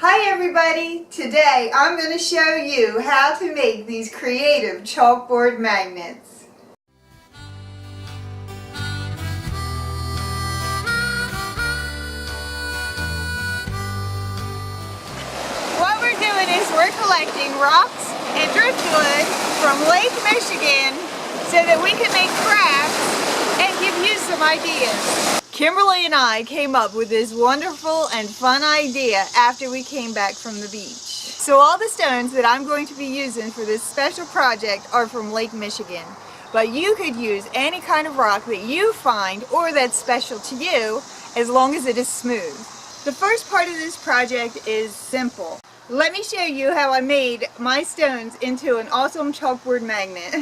Hi everybody! Today I'm going to show you how to make these creative chalkboard magnets. What we're doing is we're collecting rocks and driftwood from Lake Michigan so that we can make crafts and give you some ideas. Kimberly and I came up with this wonderful and fun idea after we came back from the beach. So all the stones that I'm going to be using for this special project are from Lake Michigan. But you could use any kind of rock that you find or that's special to you as long as it is smooth. The first part of this project is simple. Let me show you how I made my stones into an awesome chalkboard magnet.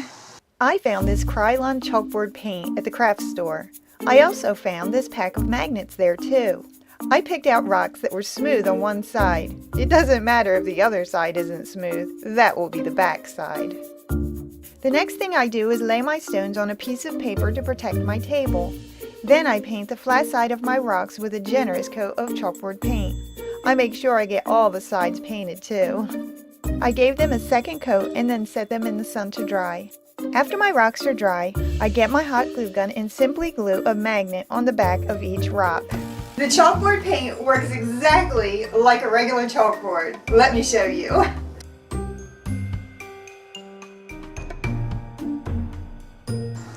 I found this Krylon chalkboard paint at the craft store. I also found this pack of magnets there too. I picked out rocks that were smooth on one side. It doesn't matter if the other side isn't smooth, that will be the back side. The next thing I do is lay my stones on a piece of paper to protect my table. Then I paint the flat side of my rocks with a generous coat of chalkboard paint. I make sure I get all the sides painted too. I gave them a second coat and then set them in the sun to dry. After my rocks are dry, I get my hot glue gun and simply glue a magnet on the back of each rock. The chalkboard paint works exactly like a regular chalkboard. Let me show you.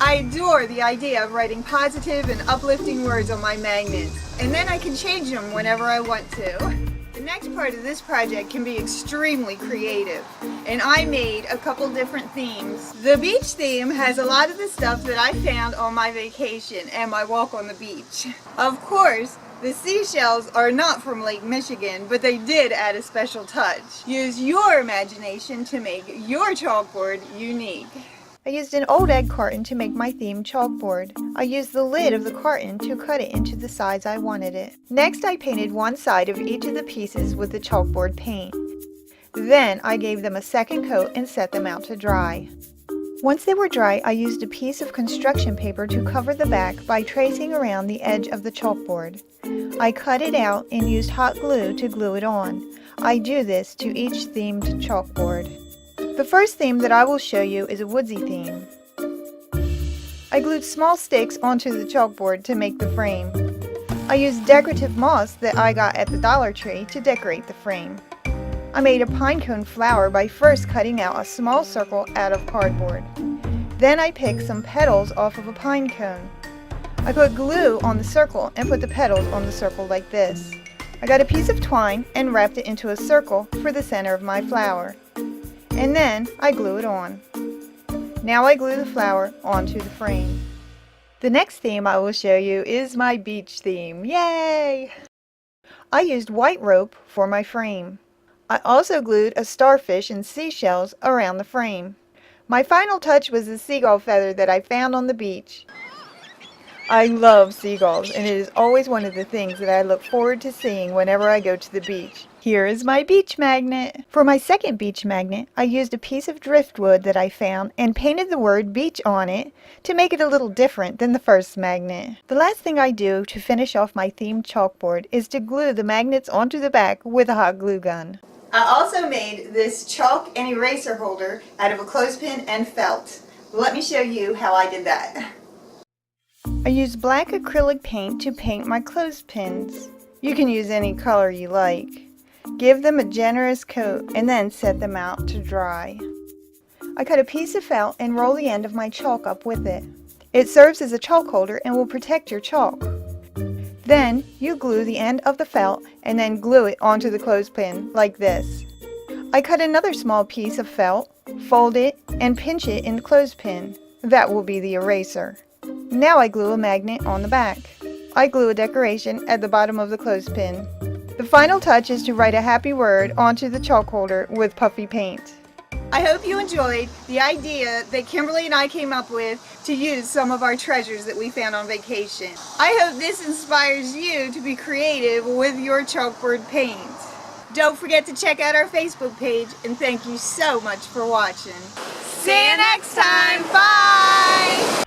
I adore the idea of writing positive and uplifting words on my magnets, and then I can change them whenever I want to. The next part of this project can be extremely creative, and I made a couple different themes. The beach theme has a lot of the stuff that I found on my vacation and my walk on the beach. Of course, the seashells are not from Lake Michigan, but they did add a special touch. Use your imagination to make your chalkboard unique. I used an old egg carton to make my theme chalkboard. I used the lid of the carton to cut it into the size I wanted it. Next, I painted one side of each of the pieces with the chalkboard paint. Then I gave them a second coat and set them out to dry. Once they were dry, I used a piece of construction paper to cover the back by tracing around the edge of the chalkboard. I cut it out and used hot glue to glue it on. I do this to each themed chalkboard. The first theme that I will show you is a woodsy theme. I glued small sticks onto the chalkboard to make the frame. I used decorative moss that I got at the Dollar Tree to decorate the frame. I made a pine cone flower by first cutting out a small circle out of cardboard. Then I picked some petals off of a pine cone. I put glue on the circle and put the petals on the circle like this. I got a piece of twine and wrapped it into a circle for the center of my flower. And then I glue it on. Now I glue the flower onto the frame. The next theme I will show you is my beach theme. Yay! I used white rope for my frame. I also glued a starfish and seashells around the frame. My final touch was the seagull feather that I found on the beach. I love seagulls, and it is always one of the things that I look forward to seeing whenever I go to the beach. Here is my beach magnet. For my second beach magnet, I used a piece of driftwood that I found and painted the word beach on it to make it a little different than the first magnet. The last thing I do to finish off my themed chalkboard is to glue the magnets onto the back with a hot glue gun. I also made this chalk and eraser holder out of a clothespin and felt. Let me show you how I did that. I used black acrylic paint to paint my clothespins. You can use any color you like. Give them a generous coat and then set them out to dry. I cut a piece of felt and roll the end of my chalk up with it. It serves as a chalk holder and will protect your chalk. Then you glue the end of the felt and then glue it onto the clothespin like this. I cut another small piece of felt, fold it, and pinch it in the clothespin. That will be the eraser. Now I glue a magnet on the back. I glue a decoration at the bottom of the clothespin. The final touch is to write a happy word onto the chalk holder with puffy paint. I hope you enjoyed the idea that Kimberly and I came up with to use some of our treasures that we found on vacation. I hope this inspires you to be creative with your chalkboard paint. Don't forget to check out our Facebook page, and thank you so much for watching. See you next time. Bye!